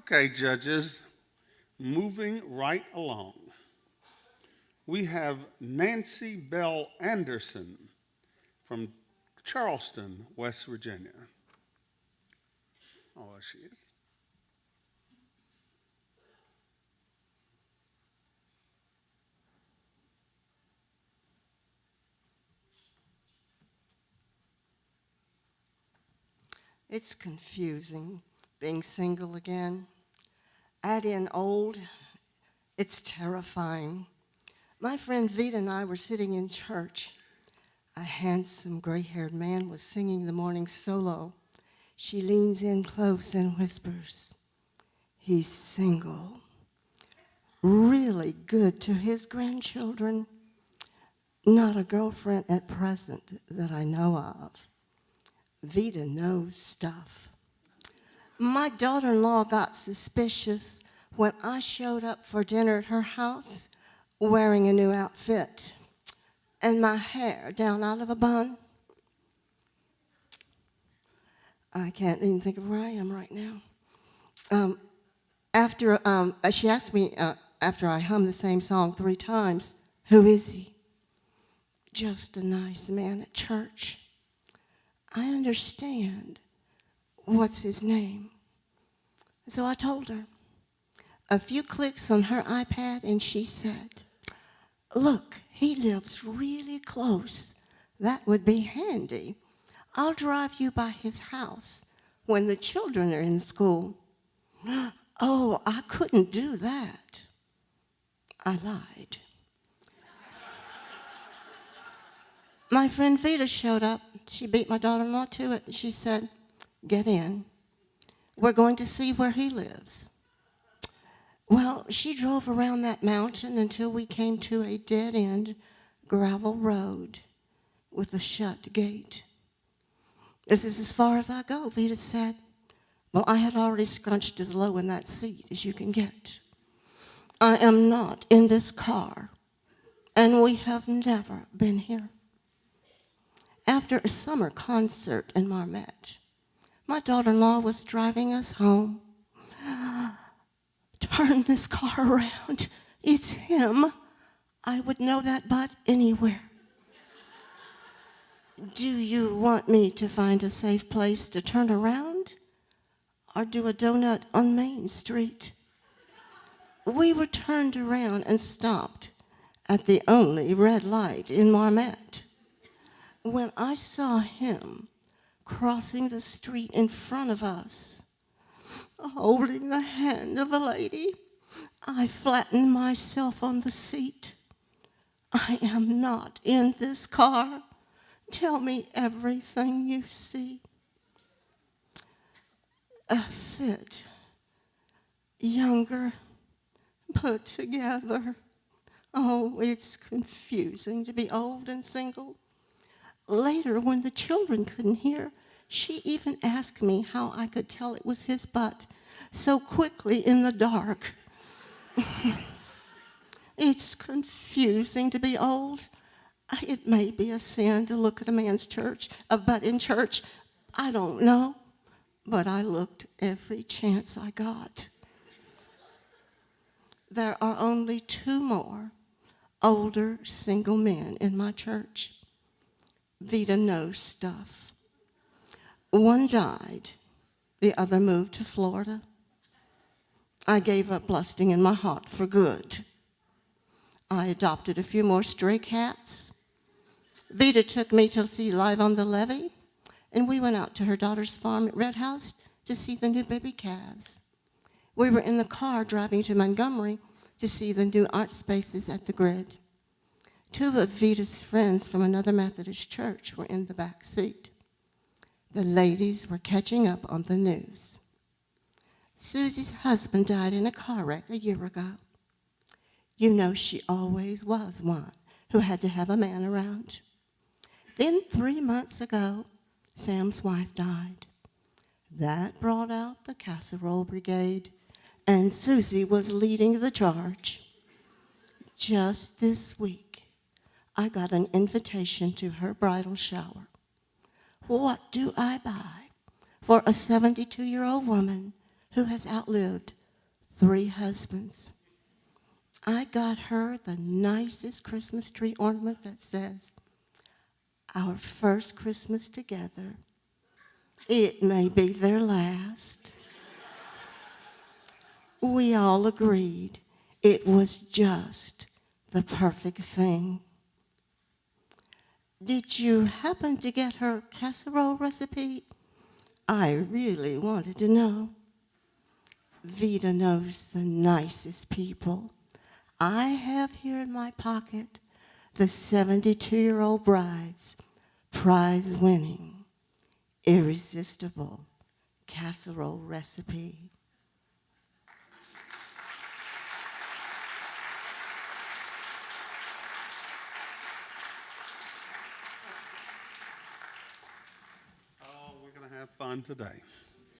Okay, judges, moving right along. We have Nancy Belle Anderson from Charleston, West Virginia. Oh, there she is. It's confusing being single again. Add in old, it's terrifying. My friend Vita and I were sitting in church. A handsome gray-haired man was singing the morning solo. She leans in close and whispers, "He's single, really good to his grandchildren. Not a girlfriend at present that I know of." Vita knows stuff. My daughter-in-law got suspicious when I showed up for dinner at her house wearing a new outfit and my hair down out of a bun. I can't even think of where I am right now. She asked me after I hummed the same song 3 times, "Who is he?" "Just a nice man at church." "I understand. What's his name?" So I told her. A few clicks on her iPad and she said, "Look, he lives really close. That would be handy. I'll drive you by his house when the children are in school." "Oh, I couldn't do that." I lied. My friend Vita showed up. She beat my daughter-in-law to it. She said, "Get in. We're going to see where he lives." Well, she drove around that mountain until we came to a dead-end gravel road with a shut gate. "This is as far as I go," Vita said. Well, I had already scrunched as low in that seat as you can get. "I am not in this car, and we have never been here." After a summer concert in Marmette, my daughter-in-law was driving us home. "Turn this car around. It's him. I would know that butt anywhere." "Do you want me to find a safe place to turn around or do a donut on Main Street?" We were turned around and stopped at the only red light in Marmette. When I saw him crossing the street in front of us, holding the hand of a lady, I flattened myself on the seat. "I am not in this car. Tell me everything you see." A fit, younger, put together. Oh, it's confusing to be old and single. Later, when the children couldn't hear, she even asked me how I could tell it was his butt so quickly in the dark. It's confusing to be old. It may be a sin to look at a man's butt in church. I don't know, but I looked every chance I got. There are only 2 more older single men in my church. Vita knows stuff. One died. The other moved to Florida. I gave up lusting in my heart for good. I adopted a few more stray cats. Vita took me to see Live on the Levee, and we went out to her daughter's farm at Red House to see the new baby calves. We were in the car driving to Montgomery to see the new art spaces at the Grid. 2 of Vita's friends from another Methodist church were in the back seat. The ladies were catching up on the news. Susie's husband died in a car wreck a year ago. You know, she always was one who had to have a man around. Then 3 months ago, Sam's wife died. That brought out the casserole brigade, and Susie was leading the charge. Just this week, I got an invitation to her bridal shower. What do I buy for a 72-year-old woman who has outlived 3 husbands. I got her the nicest Christmas tree ornament that says, "Our first Christmas together. It may be their last." We all agreed it was just the perfect thing. Did you happen to get her casserole recipe? I really wanted to know. Vita knows the nicest people. I have here in my pocket the 72-year-old bride's prize-winning, irresistible casserole recipe. Oh, we're going to have fun today.